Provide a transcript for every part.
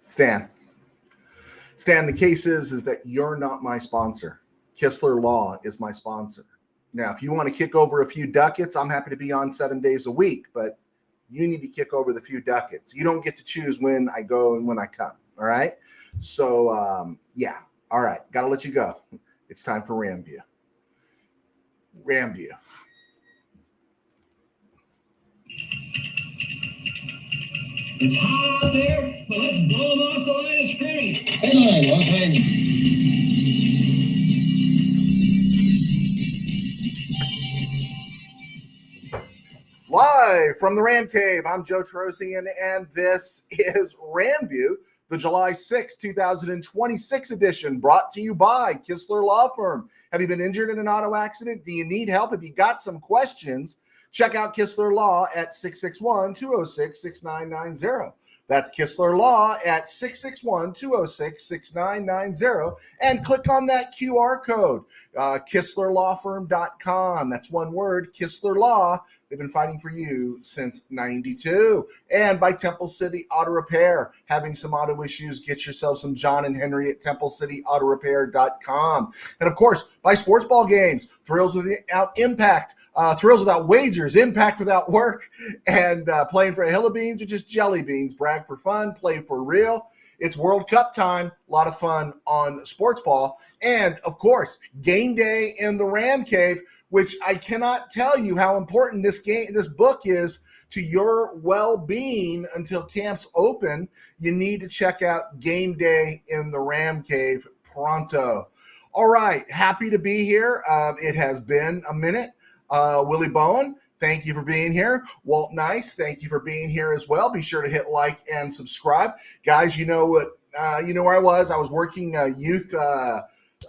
Stan, the case is that you're not my sponsor. Kistler Law is my sponsor. Now, if you want to kick over a few ducats, I'm happy to be on 7 days a week, but you need to kick over the few ducats. You don't get to choose when I go and when I come, all right? So, yeah, all right, got to let you go. It's time for RamView. RamView. It's hot out there, but let's blow them off the line of scrimmage. Headline, Los Angeles. Live from the Ram Cave, I'm Joe Trosian, and this is RamView, the July 6, 2026 edition, brought to you by Kistler Law Firm. Have you been injured in an auto accident? Do you need help? If you got some questions, check out Kistler Law at 661-206-6990. That's Kistler Law at 661-206-6990. And click on that QR code, KistlerLawFirm.com. That's one word, Kistler Law. They've been fighting for you since 92. And by Temple City Auto Repair. Having some auto issues, get yourself some John and Henry at TempleCityAutoRepair.com. And of course, by Sports Ball Games, thrills without impact, thrills without wagers, impact without work, and playing for a hill of beans or just jelly beans. Brag for fun, play for real. It's World Cup time, a lot of fun on Sports Ball. And of course, game day in the Ram Cave, which I cannot tell you how important this book is to your well-being until camps open. You need to check out Game Day in the Ram Cave pronto. All right, happy to be here. It has been a minute. Willie Bowen, thank you for being here. Walt Nice, thank you for being here as well. Be sure to hit like and subscribe. Guys, you know what? You know where I was. I was working youth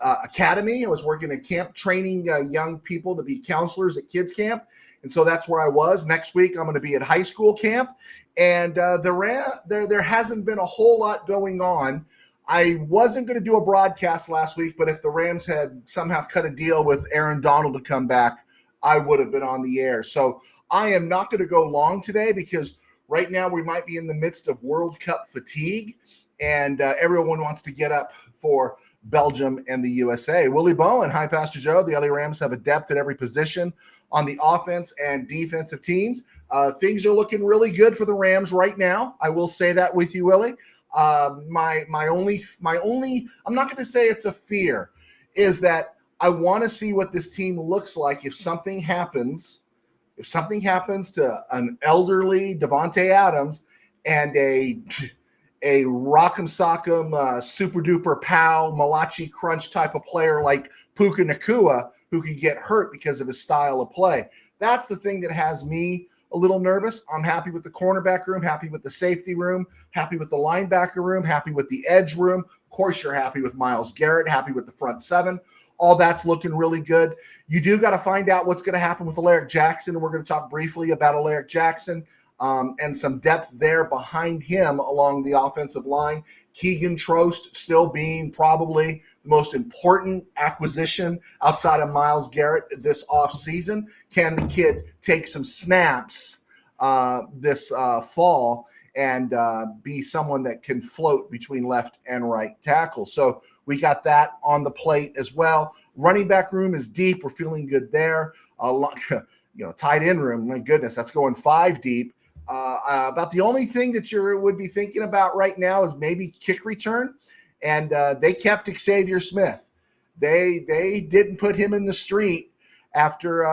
academy. I was working at camp training young people to be counselors at kids camp. And so that's where I was. Next week, I'm going to be at high school camp. And there hasn't been a whole lot going on. I wasn't going to do a broadcast last week, but if the Rams had somehow cut a deal with Aaron Donald to come back, I would have been on the air. So I am not going to go long today because right now we might be in the midst of World Cup fatigue, and everyone wants to get up for Belgium and the USA. Willie Bowen, hi, Pastor Joe. The LA Rams have a depth at every position on the offense and defensive teams. Things are looking really good for the Rams right now. I will say that with you, Willie. My only, I'm not going to say it's a fear, is that I want to see what this team looks like if something happens. If something happens to an elderly Devontae Adams and a rock'em sock'em super duper pow Malachi crunch type of player like Puka Nacua who could get hurt because of his style of play. That's the thing that has me a little nervous. I'm happy with the cornerback room, happy with the safety room, happy with the linebacker room, happy with the edge room. Of course, you're happy with Myles Garrett, happy with the front seven. All that's looking really good. You do got to find out what's going to happen with Alaric Jackson, and we're going to talk briefly about Alaric Jackson and some depth there behind him along the offensive line. Keegan Trost still being probably the most important acquisition outside of Myles Garrett this offseason. Can the kid take some snaps this fall and be someone that can float between left and right tackle? So we got that on the plate as well. Running back room is deep. We're feeling good there. Tight end room, my goodness, that's going 5 deep. About the only thing that you would be thinking about right now is maybe kick return. And they kept Xavier Smith. They didn't put him in the street after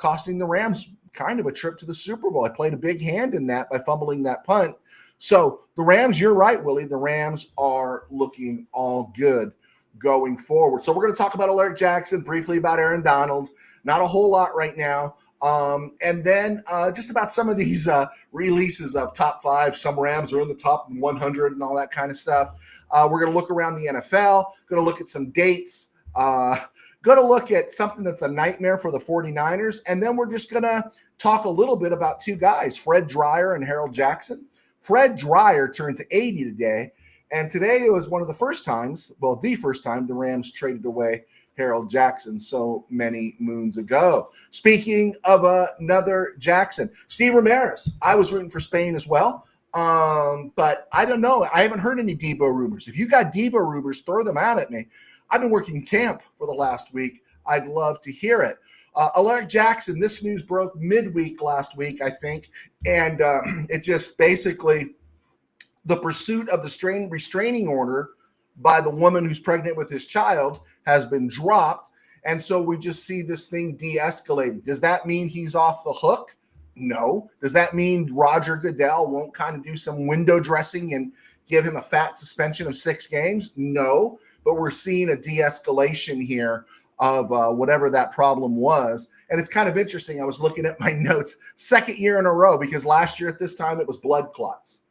costing the Rams kind of a trip to the Super Bowl. I played a big hand in that by fumbling that punt. So the Rams, you're right, Willie. The Rams are looking all good going forward. So we're going to talk about Alaric Jackson, briefly about Aaron Donald. Not a whole lot right now. And then just about some of these releases of top 5. Some Rams are in the top 100 and all that kind of stuff. We're going to look around the NFL, going to look at some dates, going to look at something that's a nightmare for the 49ers. And then we're just going to talk a little bit about 2 guys, Fred Dreyer and Harold Jackson. Fred Dreyer turns 80 today. And today it was one of the first times, well, the first time the Rams traded away Harold Jackson so many moons ago. Speaking of another Jackson, Steve Ramirez. I was rooting for Spain as well. But I don't know. I haven't heard any Debo rumors. If you got Debo rumors, throw them out at me. I've been working camp for the last week. I'd love to hear it. Alaric Jackson, this news broke midweek last week, I think, and it just basically the pursuit of the restraining order by the woman who's pregnant with his child has been dropped, and so we just see this thing de-escalating. Does that mean he's off the hook? No. Does that mean Roger Goodell won't kind of do some window dressing and give him a fat suspension of 6 games? No. But we're seeing a de-escalation here of whatever that problem was. And it's kind of interesting. I was looking at my notes, second year in a row, because last year at this time it was blood clots.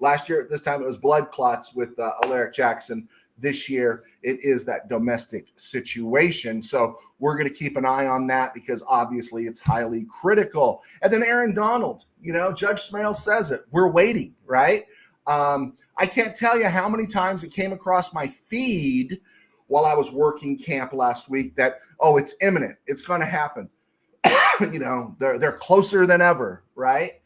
Last year at this time it was blood clots with Alaric Jackson. This year it is that domestic situation. So we're going to keep an eye on that because obviously it's highly critical. And then Aaron Donald, Judge Smale says it. We're waiting, right? I can't tell you how many times it came across my feed while I was working camp last week that, it's imminent. It's going to happen. They're closer than ever, right?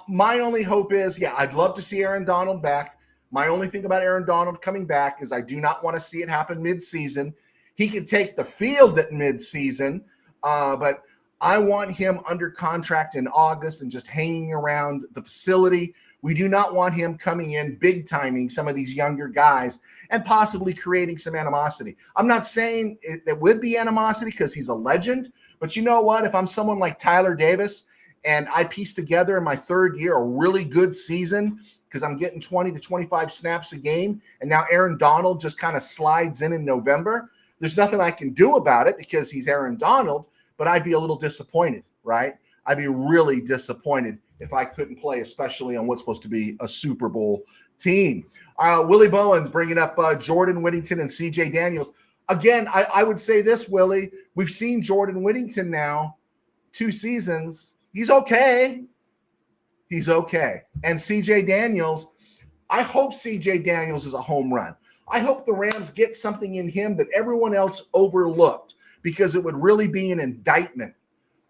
My only hope is, I'd love to see Aaron Donald back. My only thing about Aaron Donald coming back is I do not want to see it happen mid-season. He could take the field at mid-season, but I want him under contract in August and just hanging around the facility. We do not want him coming in big-timing some of these younger guys and possibly creating some animosity. I'm not saying it would be animosity because he's a legend, but you know what? If I'm someone like Tyler Davis and I piece together in my third year a really good season because I'm getting 20 to 25 snaps a game, and now Aaron Donald just kind of slides in November, there's nothing I can do about it because he's Aaron Donald, but I'd be a little disappointed, right? I'd be really disappointed if I couldn't play, especially on what's supposed to be a Super Bowl team. Willie Bowen's bringing up Jordan Whittington and CJ Daniels. Again, I would say this, Willie. We've seen Jordan Whittington now 2 seasons. He's okay. He's okay. And CJ Daniels, I hope CJ Daniels is a home run. I hope the Rams get something in him that everyone else overlooked, because it would really be an indictment,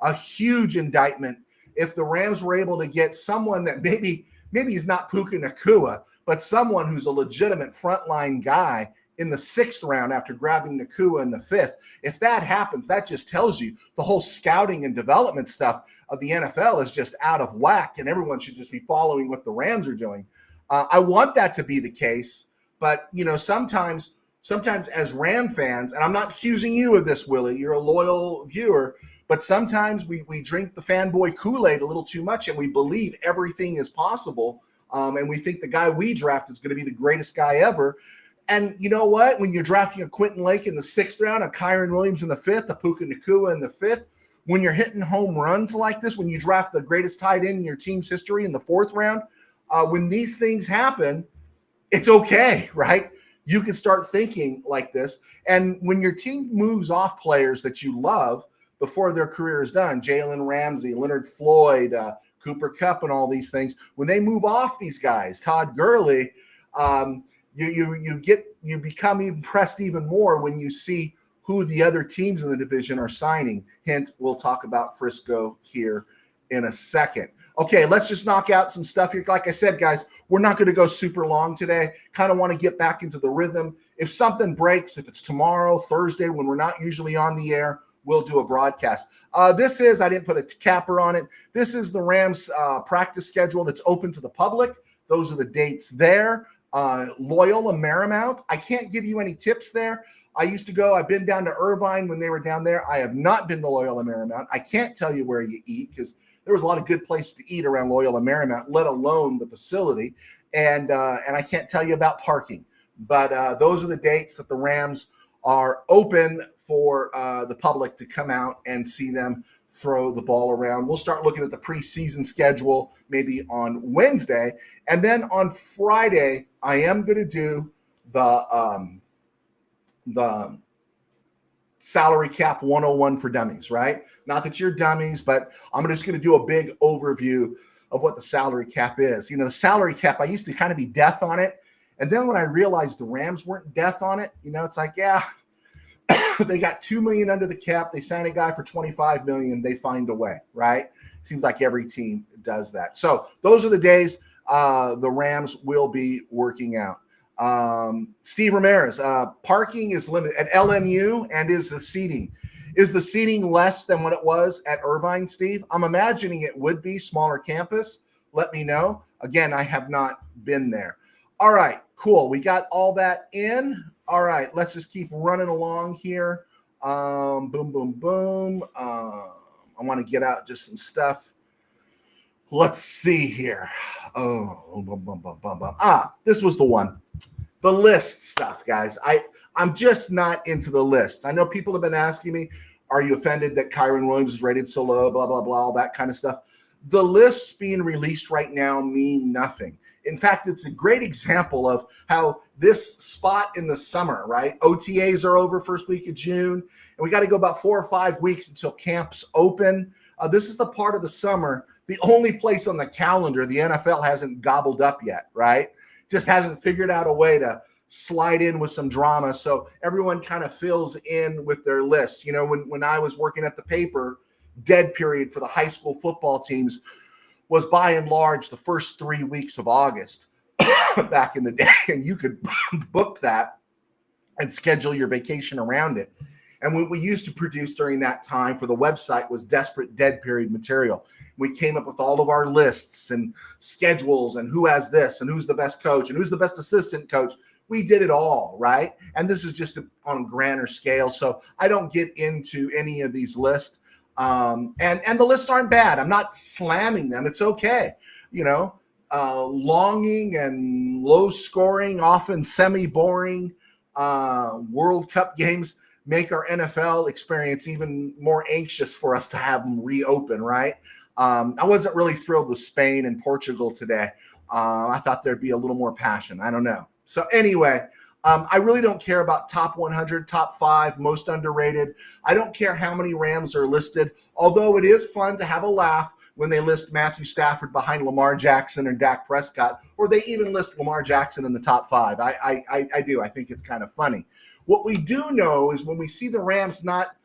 a huge indictment, if the Rams were able to get someone that maybe he's not Puka Nacua, but someone who's a legitimate frontline guy in the 6th round after grabbing Nacua in the 5th. If that happens, that just tells you the whole scouting and development stuff of the NFL is just out of whack, and everyone should just be following what the Rams are doing. I want that to be the case, but sometimes as Ram fans, and I'm not accusing you of this, Willie, you're a loyal viewer, but sometimes we drink the fanboy Kool-Aid a little too much, and we believe everything is possible, and we think the guy we draft is going to be the greatest guy ever. And you know what? When you're drafting a Quentin Lake in the 6th round, a Kyron Williams in the 5th, a Puka Nacua in the 5th, when you're hitting home runs like this, when you draft the greatest tight end in your team's history in the 4th round, when these things happen, it's okay, right? You can start thinking like this. And when your team moves off players that you love before their career is done, Jalen Ramsey, Leonard Floyd, Cooper Kupp, and all these things, when they move off these guys, Todd Gurley, you become impressed even more when you see who the other teams in the division are signing. Hint, we'll talk about Frisco here in a second. Okay, let's just knock out some stuff here. Like I said, guys, we're not going to go super long today. Kind of want to get back into the rhythm. If something breaks, if it's tomorrow, Thursday, when we're not usually on the air, we'll do a broadcast. I didn't put a capper on it. This is the Rams practice schedule that's open to the public. Those are the dates there. Loyola Marymount, I can't give you any tips there. I've been down to Irvine when they were down there. I have not been to Loyola Marymount. I can't tell you where you eat because there was a lot of good places to eat around Loyola Marymount, let alone the facility. And I can't tell you about parking. But those are the dates that the Rams are open for the public to come out and see them throw the ball around. We'll start looking at the preseason schedule maybe on Wednesday. And then on Friday, I am going to do the salary cap 101 for dummies, right? Not that you're dummies, but I'm just going to do a big overview of what the salary cap is. The salary cap, I used to kind of be death on it. And then when I realized the Rams weren't death on it, it's like, yeah, They got $2 million under the cap. They sign a guy for $25 million. They find a way, right? Seems like every team does that. So those are the days the Rams will be working out. Steve Ramirez, parking is limited at LMU, and is the seating less than what it was at Irvine, Steve? I'm imagining it would be smaller campus. Let me know. Again, I have not been there. All right, cool. We got all that in. All right, let's just keep running along here. Boom, boom, boom. I want to get out just some stuff. Let's see here. Oh, boom, boom, boom, boom, boom. This was the one. The list stuff, guys. I'm just not into the lists. I know people have been asking me, are you offended that Kyron Williams is rated so low, blah, blah, blah, all that kind of stuff. The lists being released right now mean nothing. In fact, it's a great example of how this spot in the summer, right? OTAs are over first week of June, and we got to go about 4 or 5 weeks until camps open. This is the part of the summer, the only place on the calendar the NFL hasn't gobbled up yet, right? Just hasn't figured out a way to slide in with some drama. So everyone kind of fills in with their lists. You know, when I was working at the paper, dead period for the high school football teams was by and large the first 3 weeks of August back in the day. And you could book that and schedule your vacation around it. And what we used to produce during that time for the website was desperate dead period material. We came up with all of our lists and schedules and who has this and who's the best coach and who's the best assistant coach. We did it all, right? And this is just on a grander scale. So I don't get into any of these lists. And the lists aren't bad. I'm not slamming them. It's okay. You know, longing and low scoring, often semi-boring World Cup games make our NFL experience even more anxious for us to have them reopen, right? I wasn't really thrilled with Spain and Portugal today. I thought there'd be a little more passion. I don't know. So anyway, I really don't care about top 100, top 5, most underrated. I don't care how many Rams are listed, although it is fun to have a laugh when they list Matthew Stafford behind Lamar Jackson and Dak Prescott, or they even list Lamar Jackson in the top 5. I do. I think it's kind of funny. What we do know is when we see the Rams not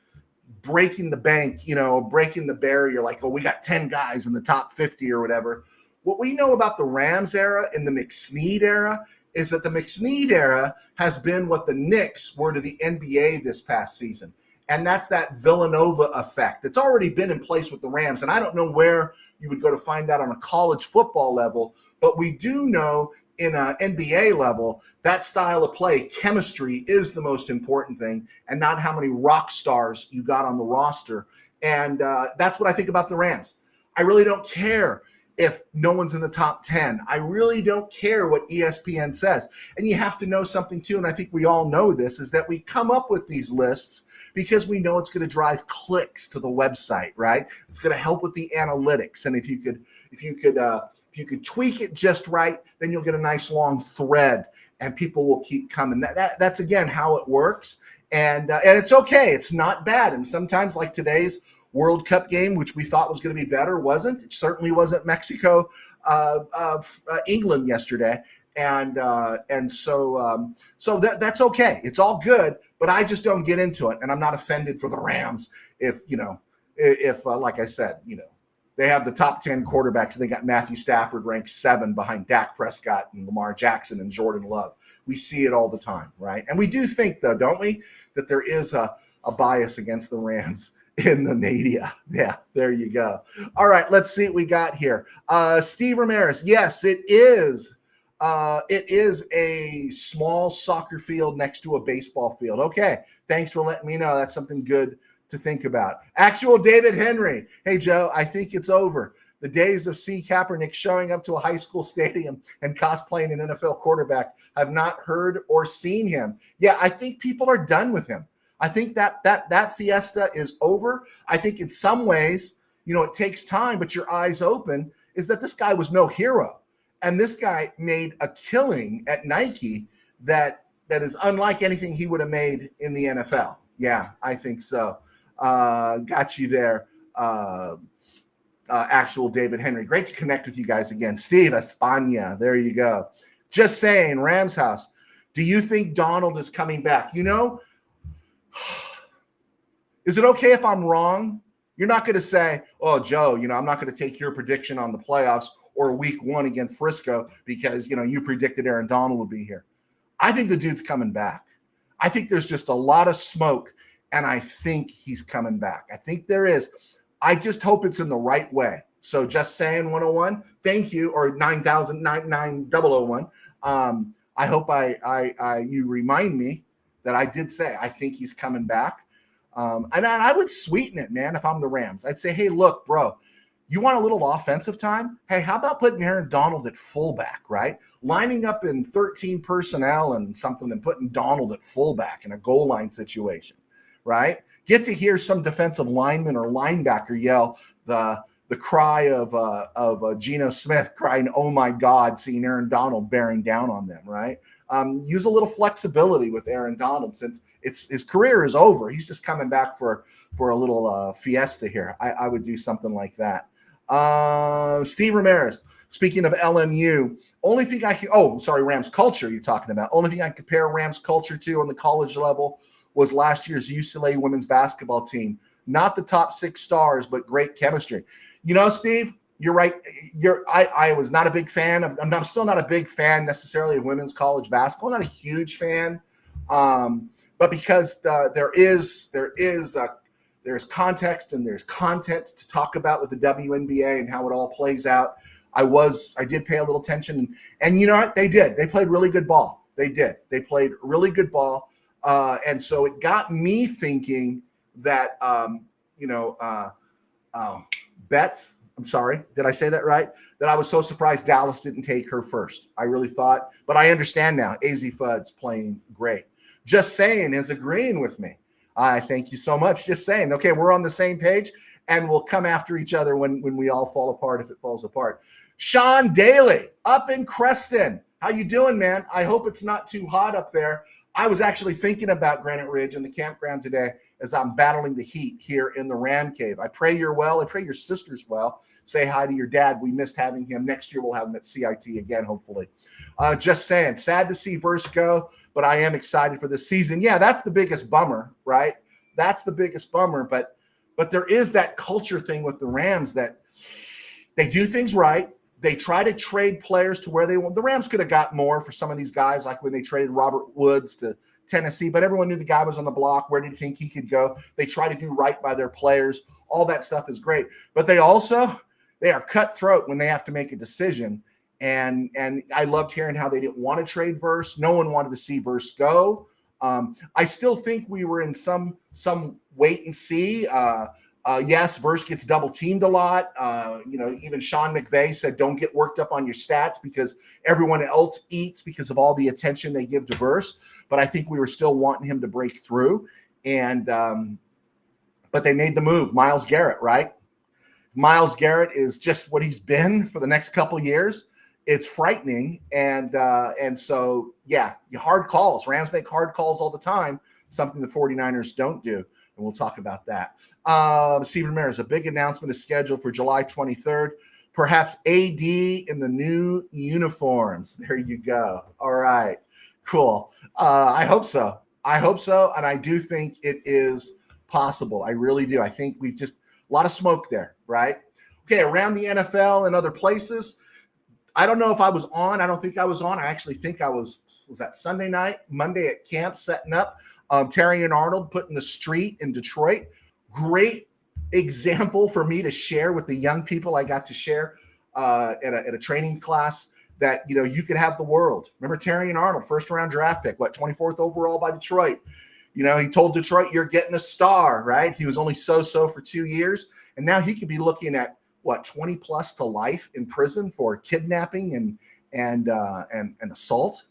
breaking the bank, you know, breaking the barrier, like, oh, we got 10 guys in the top 50 or whatever. What we know about the Rams era and the McSnead era is that the McSnead era has been what the Knicks were to the NBA this past season. And that's that Villanova effect. It's already been in place with the Rams. And I don't know where you would go to find that on a college football level, but we do know in an NBA level, that style of play, chemistry is the most important thing, and not how many rock stars you got on the roster. And that's what I think about the Rams. I really don't care if no one's in the top 10. I really don't care what ESPN says. And you have to know something too, and I think we all know this, is that we come up with these lists because we know it's going to drive clicks to the website, right? It's going to help with the analytics. And if you could tweak it just right, then you'll get a nice long thread and people will keep coming. That's again how it works. And it's okay. It's not bad. And sometimes, like today's World Cup game, which we thought was going to be better, wasn't. It certainly wasn't Mexico, England yesterday. And so that's okay. It's all good, but I just don't get into it. And I'm not offended for the Rams if like I said, they have the top 10 quarterbacks and they got Matthew Stafford ranked 7 behind Dak Prescott and Lamar Jackson and Jordan Love. We see it all the time, right? And we do think, though, don't we, that there is a bias against the Rams in the media. Yeah, there you go. All right, let's see what we got here. Steve Ramirez, yes, it is. It is a small soccer field next to a baseball field. Okay, thanks for letting me know. That's something good to think about. Actual David Henry. Hey, Joe, I think it's over. The days of C. Kaepernick showing up to a high school stadium and cosplaying an NFL quarterback. I've not heard or seen him. Yeah, I think people are done with him. I think that fiesta is over. I think in some ways, it takes time, but your eyes open, is that this guy was no hero. And this guy made a killing at Nike that is unlike anything he would have made in the NFL. Yeah, I think so. Got you there. Actual David Henry. Great to connect with you guys again. Steve Espana. There you go. Just saying, Rams House. Do you think Donald is coming back? Is it okay if I'm wrong? You're not going to say, oh, Joe, I'm not going to take your prediction on the playoffs or week 1 against Frisco because, you predicted Aaron Donald would be here. I think the dude's coming back. I think there's just a lot of smoke, and I think he's coming back. I think there is. I just hope it's in the right way. So just saying 101, thank you, or 9001. I hope you remind me that I did say I think he's coming back. And I would sweeten it, man, if I'm the Rams. I'd say, hey, look, bro, you want a little offensive time? Hey, how about putting Aaron Donald at fullback, right? Lining up in 13 personnel and something and putting Donald at fullback in a goal line situation, right? Get to hear some defensive lineman or linebacker yell the cry of Geno Smith crying, oh, my God, seeing Aaron Donald bearing down on them, right? Use a little flexibility with Aaron Donald since his career is over. He's just coming back for a little fiesta here. I would do something like that. Steve Ramirez, speaking of LMU, only thing I can Rams culture you're talking about. Only thing I can compare Rams culture to on the college level was last year's UCLA women's basketball team. Not the top 6 stars, but great chemistry. Steve, you're right. I was not a big fan of. I'm still not a big fan necessarily of women's college basketball. Not a huge fan, but because there's context and there's content to talk about with the WNBA and how it all plays out. I did pay a little attention, and you know what they did? They played really good ball. They did. They played really good ball, and so it got me thinking that Betts. I'm sorry. Did I say that right? That I was so surprised Dallas didn't take her first. I really thought, but I understand now. AZ Fudd's playing great. Just Saying is agreeing with me. I thank you so much. Just Saying. Okay, we're on the same page, and we'll come after each other when we all fall apart if it falls apart. Sean Daly up in Creston. How you doing, man? I hope it's not too hot up there. I was actually thinking about Granite Ridge and the campground today as I'm battling the heat here in the Ram Cave. I pray you're well. I pray your sister's well. Say hi to your dad. We missed having him. Next year we'll have him at CIT again, hopefully. Just Saying, sad to see Verse go, but I am excited for this season. Yeah, that's the biggest bummer, right? That's the biggest bummer. But there is that culture thing with the Rams that they do things right. They try to trade players to where they want. The Rams could have got more for some of these guys, like when they traded Robert Woods to Tennessee, but everyone knew the guy was on the block. Where did you think he could go? They try to do right by their players. All that stuff is great. But they are cutthroat when they have to make a decision. And I loved hearing how they didn't want to trade Verse. No one wanted to see Verse go. I still think we were in some wait and see. Yes, Verse gets double teamed a lot. Even Sean McVay said, don't get worked up on your stats because everyone else eats because of all the attention they give to Verse. But I think we were still wanting him to break through. And, but they made the move. Myles Garrett, right? Myles Garrett is just what he's been for the next couple of years. It's frightening. And so, yeah, hard calls. Rams make hard calls all the time, something the 49ers don't do. And we'll talk about that. Steve Ramirez, a big announcement is scheduled for July 23rd. Perhaps AD in the new uniforms. There you go. All right. Cool. I hope so. And I do think it is possible. I really do. I think we've just a lot of smoke there, right? Okay, around the NFL and other places. I don't know if I was on. I don't think I was on. I actually think I was that Sunday night, Monday at camp setting up. Terry and Arnold put in the street in Detroit. Great example for me to share with the young people I got to share at a training class that, you could have the world. Remember Terry and Arnold, first round draft pick, 24th overall by Detroit. He told Detroit, you're getting a star, right? He was only so-so for 2 years. And now he could be looking at 20 plus to life in prison for kidnapping and assault.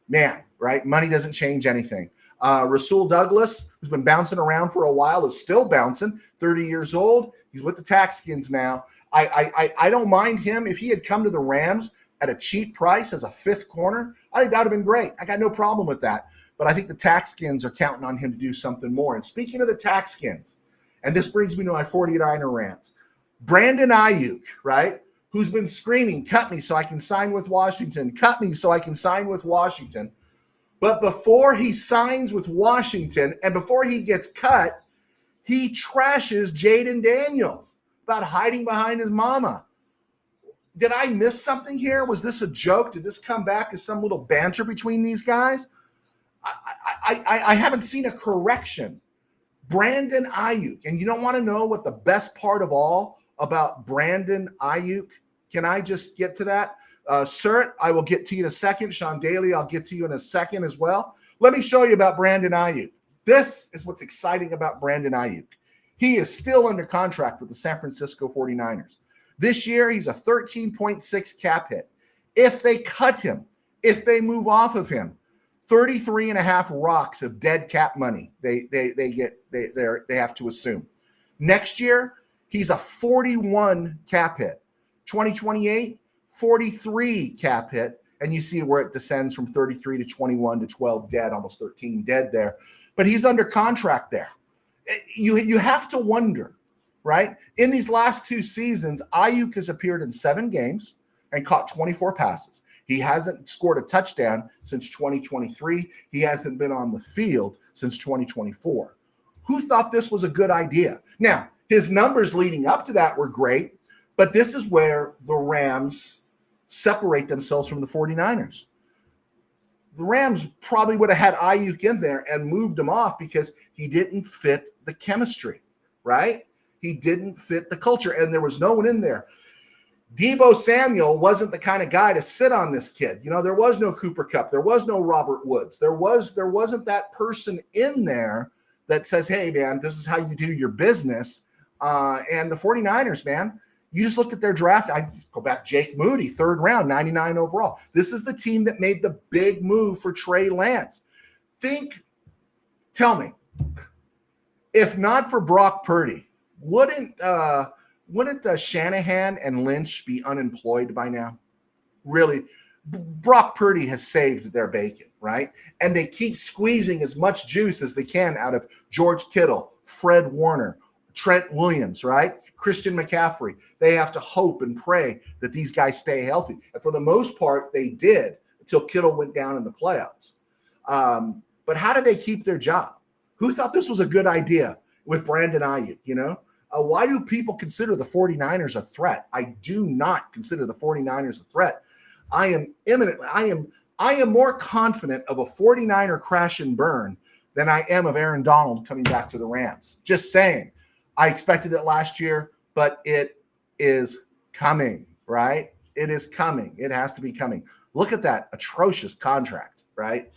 Man, right? Money doesn't change anything. Rasul Douglas, who's been bouncing around for a while, is still bouncing, 30 years old. He's with the Taxkins now. I don't mind him. If he had come to the Rams at a cheap price as a fifth corner, I think that would have been great. I got no problem with that. But I think the Taxkins are counting on him to do something more. And speaking of the Taxkins, and this brings me to my 49er rant, Brandon Ayuk, right, who's been screaming, cut me so I can sign with Washington, cut me so I can sign with Washington, But before he signs with Washington and before he gets cut, he trashes Jaden Daniels about hiding behind his mama. Did I miss something here? Was this a joke? Did this come back as some little banter between these guys? I haven't seen a correction. Brandon Ayuk, and you don't want to know what the best part of all about Brandon Ayuk? Can I just get to that? Sir, I will get to you in a second. Sean Daly, I'll get to you in a second as well. Let me show you about Brandon Ayuk. This is what's exciting about Brandon Ayuk. He is still under contract with the San Francisco 49ers. This year, he's a 13.6 cap hit. If they cut him, if they move off of him, 33 and a half rocks of dead cap money they have to assume. Next year, he's a 41 cap hit. 2028, 43 cap hit. And you see where it descends from 33 to 21 to 12 dead, almost 13 dead there. But he's under contract there. You have to wonder, right? In these last 2 seasons, Ayuk has appeared in 7 games and caught 24 passes. He hasn't scored a touchdown since 2023. He hasn't been on the field since 2024. Who thought this was a good idea? Now, his numbers leading up to that were great, but this is where the Rams separate themselves from the 49ers. The Rams probably would have had Ayuk in there and moved him off because he didn't fit the chemistry, right? He didn't fit the culture, and there was no one in there. Deebo Samuel wasn't the kind of guy to sit on this kid. You know, there was no Cooper Kupp. There was no Robert Woods. There wasn't that person in there that says, hey, man, this is how you do your business. And the 49ers, man, you just look at their draft. I go back, Jake Moody, 3rd round, 99 overall. This is the team that made the big move for Trey Lance. Tell me, if not for Brock Purdy, wouldn't Shanahan and Lynch be unemployed by now? Really, Brock Purdy has saved their bacon, right? And they keep squeezing as much juice as they can out of George Kittle, Fred Warner, Trent Williams, right? Christian McCaffrey. They have to hope and pray that these guys stay healthy. And for the most part, they did until Kittle went down in the playoffs. But how did they keep their job? Who thought this was a good idea with Brandon Ayuk, you know? Why do people consider the 49ers a threat? I do not consider the 49ers a threat. I am more confident of a 49er crash and burn than I am of Aaron Donald coming back to the Rams. Just saying. I expected it last year, but it is coming, right? It is coming. It has to be coming. Look at that atrocious contract, right?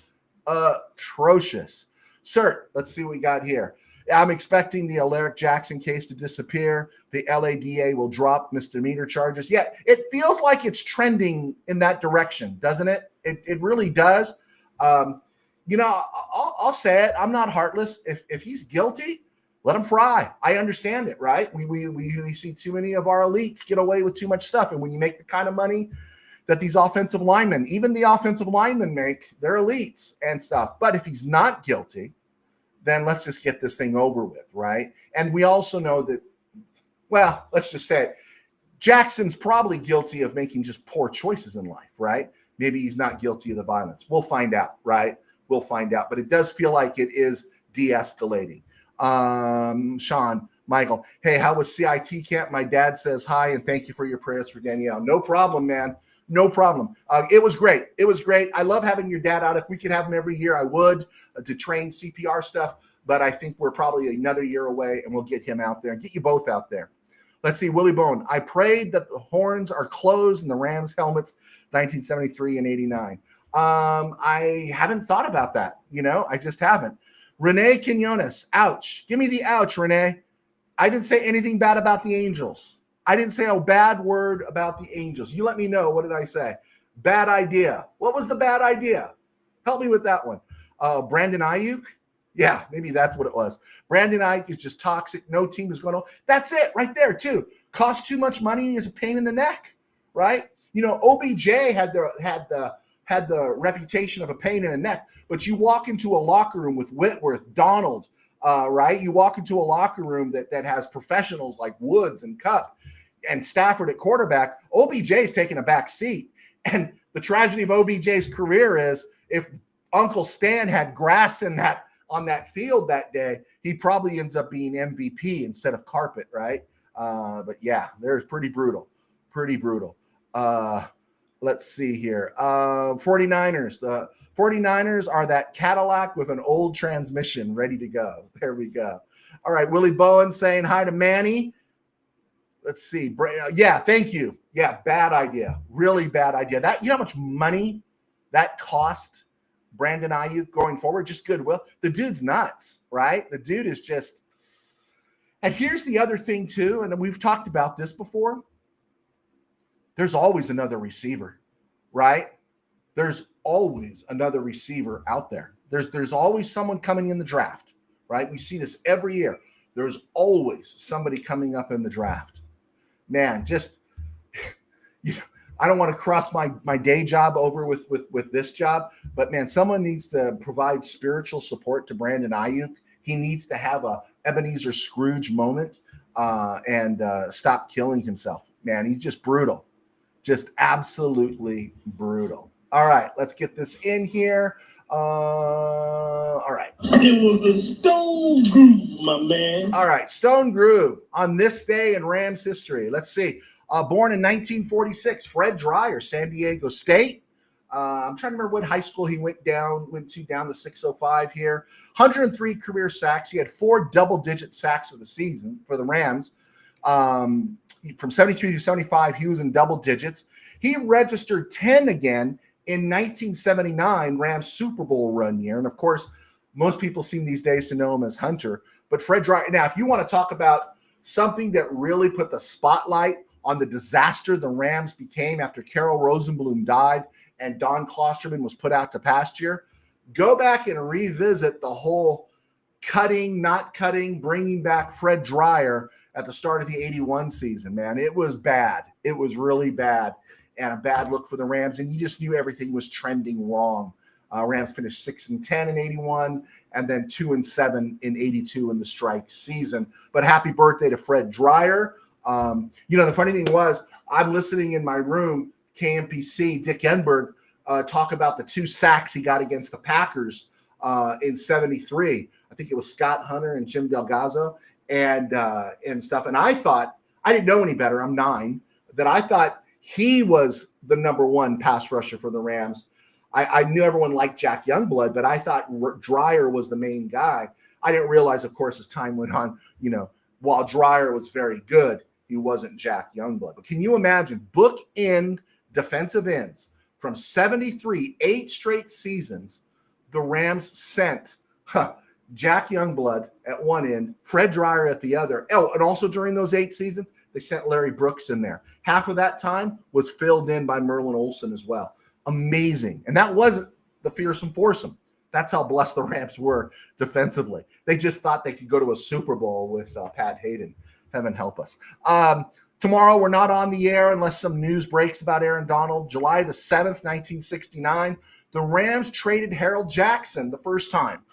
Atrocious. Sir, let's see what we got here. I'm expecting the Alaric Jackson case to disappear. The LADA will drop misdemeanor charges. Yeah, it feels like it's trending in that direction, doesn't it? It really does. You know, I'll say it. I'm not heartless. If he's guilty, let him fry. I understand it, right? We see too many of our elites get away with too much stuff. And when you make the kind of money that these offensive linemen, even the offensive linemen make, they're elites and stuff. But if he's not guilty, then let's just get this thing over with, right? And we also know that, well, let's just say it. Jackson's probably guilty of making just poor choices in life, right? Maybe he's not guilty of the violence. We'll find out, right? We'll find out. But it does feel like it is de-escalating. Sean, Michael, hey, how was CIT camp? My dad says hi and thank you for your prayers for Danielle. No problem, man. No problem. It was great. It was great. I love having your dad out. If we could have him every year, I would, to train CPR stuff. But I think we're probably another year away, and we'll get him out there and get you both out there. Let's see, Willie Bone. I prayed that the horns are closed and the Rams helmets, 1973 and 89. I haven't thought about that. You know, I just haven't. Renee Quinones, ouch. Give me the ouch, Renee. I didn't say anything bad about the Angels. I didn't say a bad word about the Angels. You let me know. What did I say? Bad idea. What was the bad idea? Help me with that one. Brandon Ayuk? Yeah, maybe that's what it was. Brandon Ayuk is just toxic. No team is going to. That's it right there, too. Costs too much money and is a pain in the neck, right? You know, OBJ had the reputation of a pain in the neck, but you walk into a locker room with Whitworth, Donald, right? You walk into a locker room that has professionals like Woods and Kupp and Stafford at quarterback. OBJ is taking a back seat. And the tragedy of OBJ's career is if Uncle Stan had grass on that field that day, he probably ends up being MVP instead of carpet, right? But yeah, there's pretty brutal. Pretty brutal. Let's see here. 49ers. The 49ers are that Cadillac with an old transmission ready to go. There we go. All right, Willie Bowen saying hi to Manny. Let's see. Yeah, thank you. Yeah, bad idea. Really bad idea. That, you know how much money that cost Brandon Ayuk going forward? Just goodwill. The dude's nuts, right? The dude is just. And here's the other thing too, and we've talked about this before. There's always another receiver, right? There's always another receiver out there. There's always someone coming in the draft, right? We see this every year. There's always somebody coming up in the draft. Man, just, you know, I don't want to cross my day job over with this job, but man, someone needs to provide spiritual support to Brandon Ayuk. He needs to have a Ebenezer Scrooge moment and stop killing himself. Man, he's just brutal. Just absolutely brutal. All right, let's get this in here. All right. It was a Stone Groove, my man. All right, Stone Groove on this day in Rams history. Let's see. Born in 1946, Fred Dreyer, San Diego State. I'm trying to remember what high school he went to down the 605 here. 103 career sacks. He had 4 double-digit sacks for the season for the Rams. From 73 to 75, he was in double digits. He registered 10 again in 1979 Rams Super Bowl run year. And of course, most people seem these days to know him as Hunter. But Fred Dreyer, now, if you want to talk about something that really put the spotlight on the disaster the Rams became after Carol Rosenblum died and Don Klosterman was put out to pasture, go back and revisit the whole cutting, not cutting, bringing back Fred Dreyer at the start of the 81 season, man. It was bad. It was really bad and a bad look for the Rams. And you just knew everything was trending wrong. Rams finished 6-10 in 81 and then 2-7 in 82 in the strike season. But happy birthday to Fred Dreyer. The funny thing was, I'm listening in my room, KMPC, Dick Enberg, talk about the 2 sacks he got against the Packers in 73. I think it was Scott Hunter and Jim Delgado and stuff. And I thought, I didn't know any better. I'm 9, that I thought he was the number 1 pass rusher for the Rams. I knew everyone liked Jack Youngblood, but I thought Dreyer was the main guy. I didn't realize, of course, as time went on, while Dreyer was very good, he wasn't Jack Youngblood. But can you imagine bookend defensive ends from 73, 8 straight seasons, the Rams sent Jack Youngblood at one end, Fred Dreyer at the other. Oh, and also during those 8 seasons, they sent Larry Brooks in there. Half of that time was filled in by Merlin Olsen as well. Amazing. And that wasn't the fearsome foursome. That's how blessed the Rams were defensively. They just thought they could go to a Super Bowl with Pat Hayden. Heaven help us. Tomorrow, we're not on the air unless some news breaks about Aaron Donald. July the 7th, 1969, the Rams traded Harold Jackson the first time.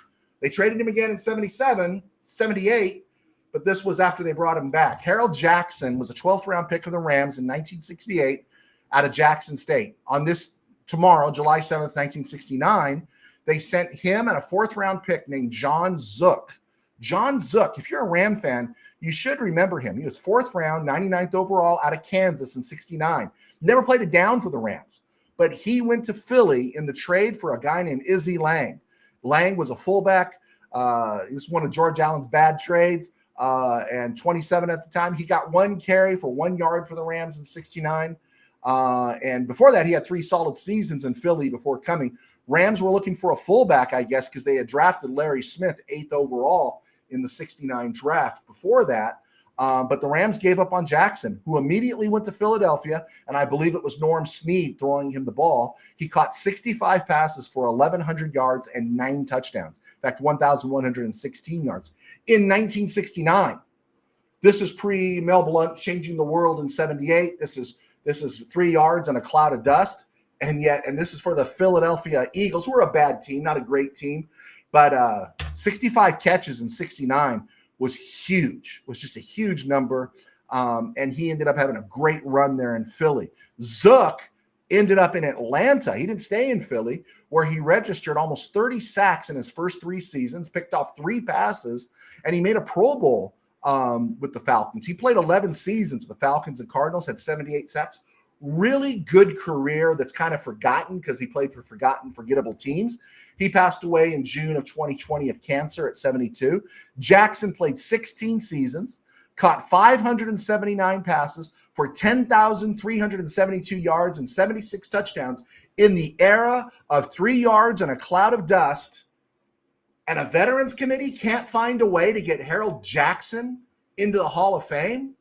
They traded him again in 77, 78, but this was after they brought him back. Harold Jackson was a 12th round pick of the Rams in 1968 out of Jackson State. On this tomorrow, July 7th, 1969, they sent him and a 4th round pick named John Zook. John Zook, if you're a Ram fan, you should remember him. He was 4th round, 99th overall out of Kansas in 69. Never played it down for the Rams, but he went to Philly in the trade for a guy named Izzy Lang. Lang was a fullback. He was one of George Allen's bad trades, and 27 at the time. He got 1 carry for 1 yard for the Rams in 69. And before that, he had 3 solid seasons in Philly before coming. Rams were looking for a fullback, I guess, because they had drafted Larry Smith 8th overall in the 69 draft before that. But the Rams gave up on Jackson, who immediately went to Philadelphia, and I believe it was Norm Snead throwing him the ball. He caught 65 passes for 1,100 yards and 9 touchdowns. In fact, 1,116 yards. In 1969, this is pre-Mel Blount changing the world in 78. This is 3 yards and a cloud of dust. And this is for the Philadelphia Eagles, who are a bad team, not a great team. But 65 catches in 69 was huge, was just a huge number. And he ended up having a great run there in Philly. Zook ended up in Atlanta. He didn't stay in Philly, where he registered almost 30 sacks in his first 3 seasons, picked off 3 passes, and he made a Pro Bowl with the Falcons. He played 11 seasons with the Falcons and Cardinals, had 78 sacks. Really good career that's kind of forgotten because he played for forgettable teams. He passed away in June of 2020 of cancer at 72. Jackson played 16 seasons, caught 579 passes for 10,372 yards and 76 touchdowns in the era of 3 yards and a cloud of dust. And a Veterans Committee can't find a way to get Harold Jackson into the Hall of Fame?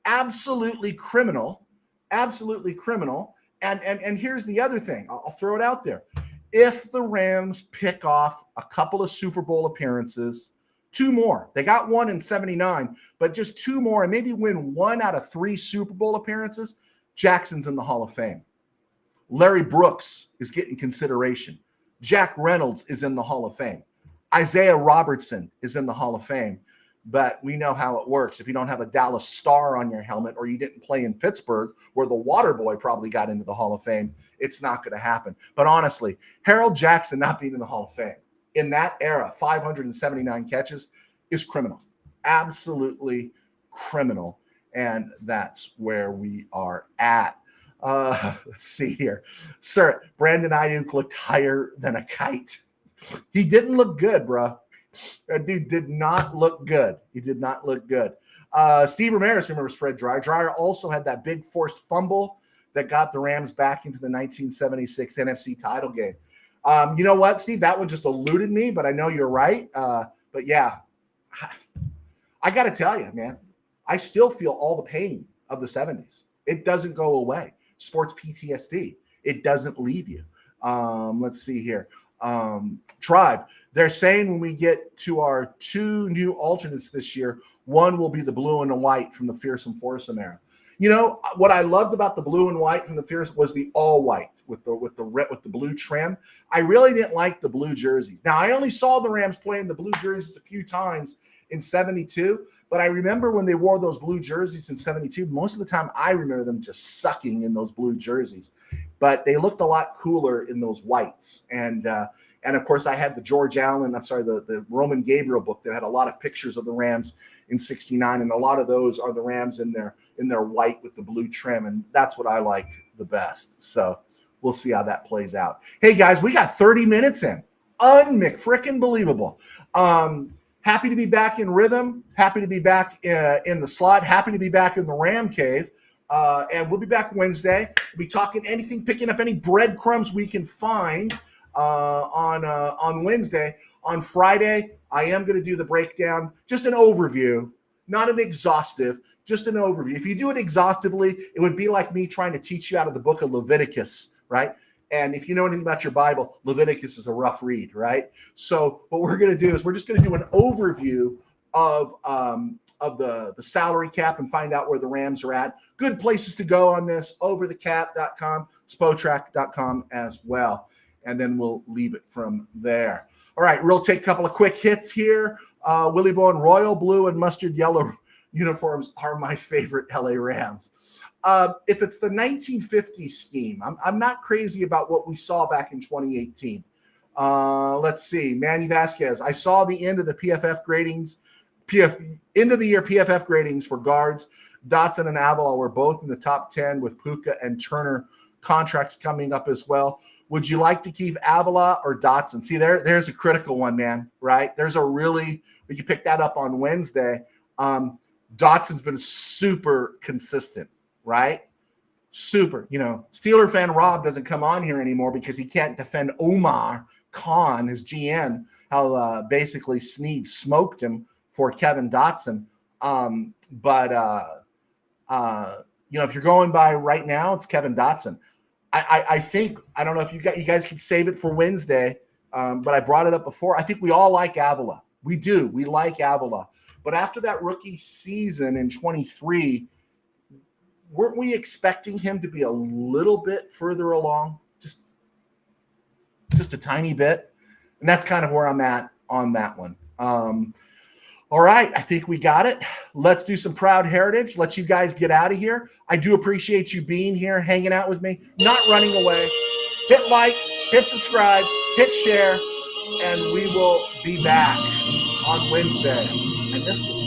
Absolutely criminal. Absolutely criminal. And here's the other thing. I'll throw it out there. If the Rams pick off a couple of Super Bowl appearances, 2 more, they got 1 in 79, but just 2 more, and maybe win 1 out of 3 Super Bowl appearances, Jackson's in the Hall of Fame. Larry Brooks is getting consideration. Jack Reynolds is in the Hall of Fame. Isaiah Robertson is in the Hall of Fame. But we know how it works. If you don't have a Dallas Star on your helmet, or you didn't play in Pittsburgh, where the Water Boy probably got into the Hall of Fame, it's not going to happen. But honestly, Harold Jackson not being in the Hall of Fame in that era, 579 catches, is criminal. Absolutely criminal. And that's where we are at. Let's see here. Sir, Brandon Ayuk looked higher than a kite. He didn't look good, bro. That dude did not look good. He did not look good. Steve Ramirez remembers Fred Dryer. Dryer also had that big forced fumble that got the Rams back into the 1976 NFC title game. You know what, Steve? That one just eluded me, but I know you're right. But yeah, I got to tell you, man, I still feel all the pain of the 70s. It doesn't go away. Sports PTSD. It doesn't leave you. Let's see here. Tribe, they're saying when we get to our 2 new alternates this year, one will be the blue and the white from the Fearsome Foursome era. You know what I loved about the blue and white from the Fearsome was the all white with the blue trim. I really didn't like the blue jerseys. Now I only saw the Rams playing the blue jerseys a few times in 72, but I remember when they wore those blue jerseys in 72, most of the time I remember them just sucking in those blue jerseys. But they looked a lot cooler in those whites. And of course, I had the the Roman Gabriel book that had a lot of pictures of the Rams in 69. And a lot of those are the Rams in their white with the blue trim. And that's what I like the best. So we'll see how that plays out. Hey, guys, we got 30 minutes in. Unfrickin-believable. Happy to be back in rhythm. Happy to be back in the slot. Happy to be back in the Ram Cave. And we'll be back Wednesday. We'll be talking anything, picking up any breadcrumbs we can find on Wednesday. On Friday, I am going to do the breakdown, just an overview, not an exhaustive, just an overview. If you do it exhaustively, it would be like me trying to teach you out of the book of Leviticus, right? And if you know anything about your Bible, Leviticus is a rough read, right? So what we're going to do is we're just going to do an overview of the salary cap and find out where the Rams are at. Good places to go on this, overthecap.com, spotrac.com as well. And then we'll leave it from there. All right, we'll take a couple of quick hits here. Willie Bowen, royal blue and mustard yellow uniforms are my favorite LA Rams. If it's the 1950s scheme, I'm not crazy about what we saw back in 2018. Let's see. Manny Vasquez, I saw the end of the PFF gradings, end of the year PFF gradings for guards. Dotson and Avila were both in the top 10 with Puka and Turner contracts coming up as well. Would you like to keep Avila or Dotson? See, there's a critical one, man, right? We can pick that up on Wednesday. Dotson's been super consistent, right? Super. Steeler fan Rob doesn't come on here anymore because he can't defend Omar Khan, his GM, how basically Snead smoked him for Kevin Dotson. If you're going by right now, it's Kevin Dotson. I think, I don't know if you guys could save it for Wednesday, but I brought it up before. I think we all like Avila. We do. We like Avila. But after that rookie season in 23, weren't we expecting him to be a little bit further along? Just a tiny bit. And that's kind of where I'm at on that one. All right, I think we got it. Let's do some proud heritage. Let you guys get out of here. I do appreciate you being here, hanging out with me, not running away. Hit like, hit subscribe, hit share, and we will be back on Wednesday. I missed this